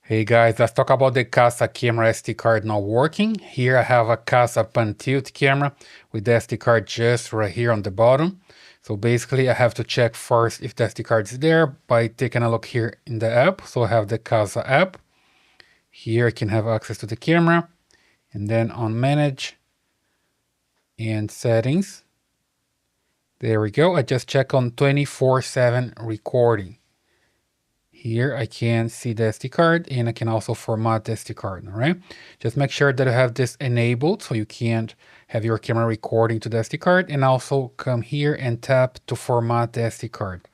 Hey guys, let's talk about the Kasa camera SD card not working. Here I have a Kasa Pan Tilt camera with the SD card just right here on the bottom. So basically I have to check first if the SD card is there by taking a look here in the app. So I have the Kasa app. Here I can have access to the camera, and then on manage and settings. There we go. I just check on 24/7 recording. Here I can see the SD card, and I can also format the SD card, all right? Just make sure that you have this enabled so you can't have your camera recording to the SD card, and also come here and tap to format the SD card.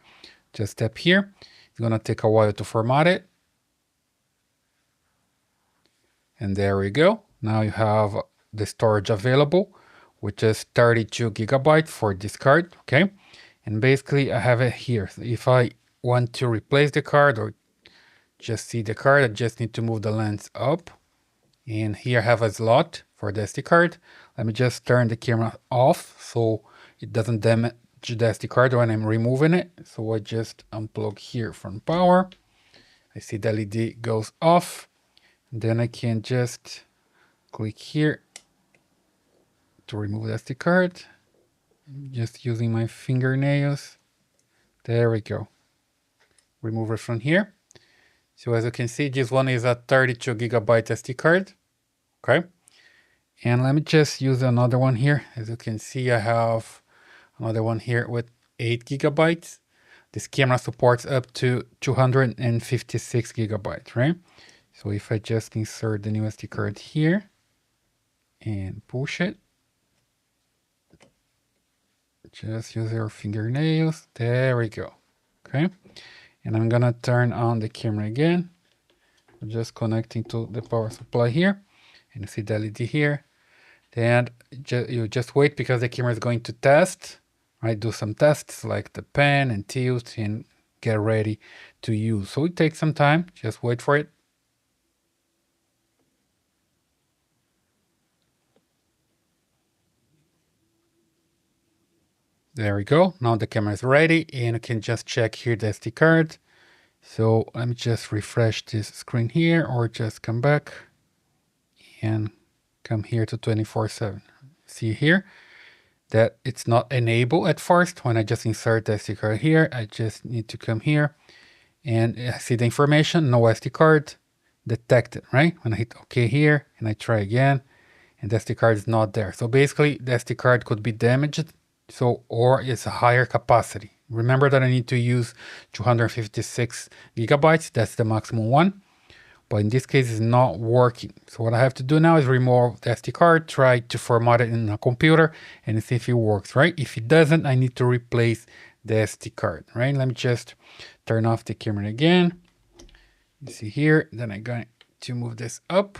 Just tap here. It's gonna take a while to format it. And there we go. Now you have the storage available, which is 32 gigabytes for this card, okay? And basically I have it here. So if I want to replace the card or just see the card, I just need to move the lens up. And here I have a slot for the SD card. Let me just turn the camera off so it doesn't damage the SD card when I'm removing it. So I just unplug here from power. I see the LED goes off. Then I can just click here to remove the SD card. Just using my fingernails. There we go. Remove it from here. So as you can see, this one is a 32 gigabyte SD card. Okay. And let me just use another one here. As you can see, I have another one here with 8 gigabytes. This camera supports up to 256 gigabytes, right? So if I just insert the new SD card here and push it, just use your fingernails. There we go. Okay. And I'm gonna turn on the camera again. I'm just connecting to the power supply here. And you see the LED here. Then you just wait because the camera is going to test, right? Do some tests like the pan and tilt and get ready to use. So it takes some time. Just wait for it. There we go. Now the camera is ready, and you can just check here the SD card. So let me just refresh this screen here, or just come back and come here to 24/7. See here that it's not enabled at first. When I just insert the SD card here, I just need to come here and I see the information, no SD card detected, right? When I hit OK here and I try again, and the SD card is not there. So basically the SD card could be damaged, or it's a higher capacity. Remember that I need to use 256 gigabytes. That's the maximum one. But in this case, it's not working. So what I have to do now is remove the SD card, try to format it in a computer, and see if it works, right? If it doesn't, I need to replace the SD card, right? Let me just turn off the camera again. You see here, then I'm going to move this up.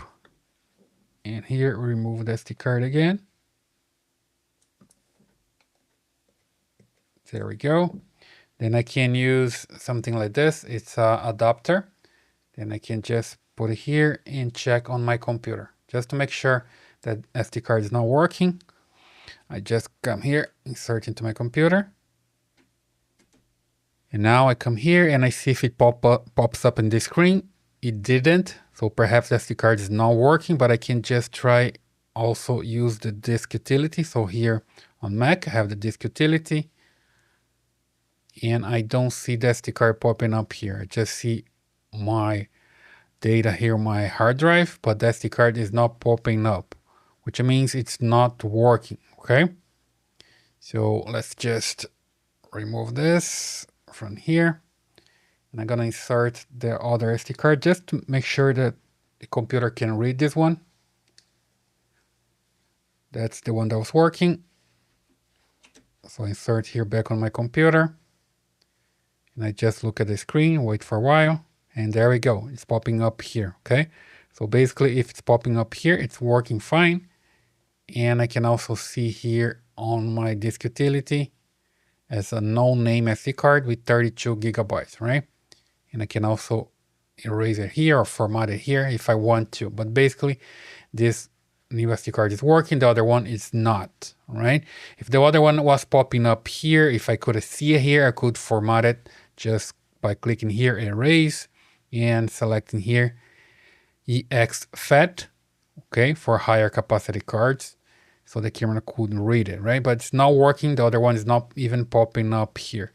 And here, remove the SD card again. There we go. Then I can use something like this. It's an adapter. Then I can just put it here and check on my computer just to make sure that SD card is not working. I just come here, insert into my computer. And now I come here and I see if it pops up in this screen. It didn't. So perhaps the SD card is not working, but I can just try also use the disk utility. So here on Mac, I have the disk utility. And I don't see the SD card popping up here. I just see my data here, my hard drive, but the SD card is not popping up, which means it's not working, okay? So let's just remove this from here. And I'm gonna insert the other SD card just to make sure that the computer can read this one. That's the one that was working. So insert here back on my computer. And I just look at the screen, wait for a while, and there we go. It's popping up here, okay? So basically, if it's popping up here, it's working fine. And I can also see here on my disk utility as a no-name SD card with 32 gigabytes, right? And I can also erase it here or format it here if I want to. But basically, this new SD card is working, the other one is not, right? If the other one was popping up here, if I could see it here, I could format it just by clicking here, erase, and selecting here, EX-FAT, okay, for higher capacity cards. So the camera couldn't read it, right? But it's not working. The other one is not even popping up here.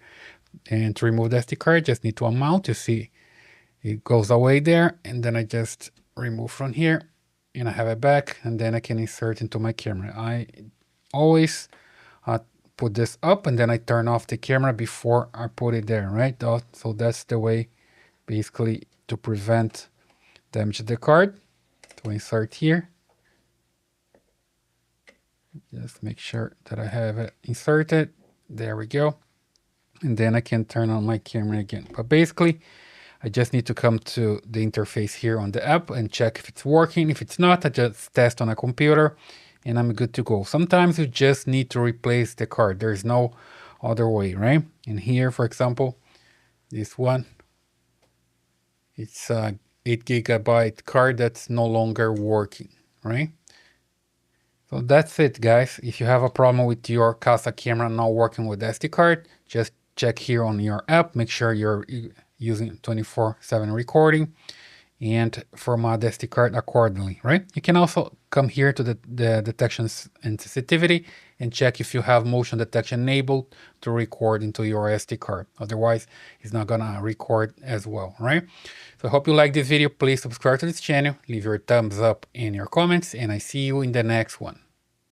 And to remove the SD card, just need to unmount. You see it goes away there. And then I just remove from here and I have it back. And then I can insert into my camera. I always put this up and then I turn off the camera before I put it there, right? So that's the way basically to prevent damage to the card. To insert here. Just make sure that I have it inserted. There we go. And then I can turn on my camera again. But basically, I just need to come to the interface here on the app and check if it's working. If it's not, I just test on a computer and I'm good to go. Sometimes you just need to replace the card. There's no other way, right? And here, for example, this one, it's a 8 GB card that's no longer working, right? So that's it, guys. If you have a problem with your Kasa camera not working with SD card, just check here on your app. Make sure you're using 24/7 recording and format the SD card accordingly, right? You can also come here to the detections and sensitivity and check if you have motion detection enabled to record into your SD card. Otherwise, it's not gonna record as well, right? So I hope you like this video. Please subscribe to this channel, leave your thumbs up and your comments, and I see you in the next one.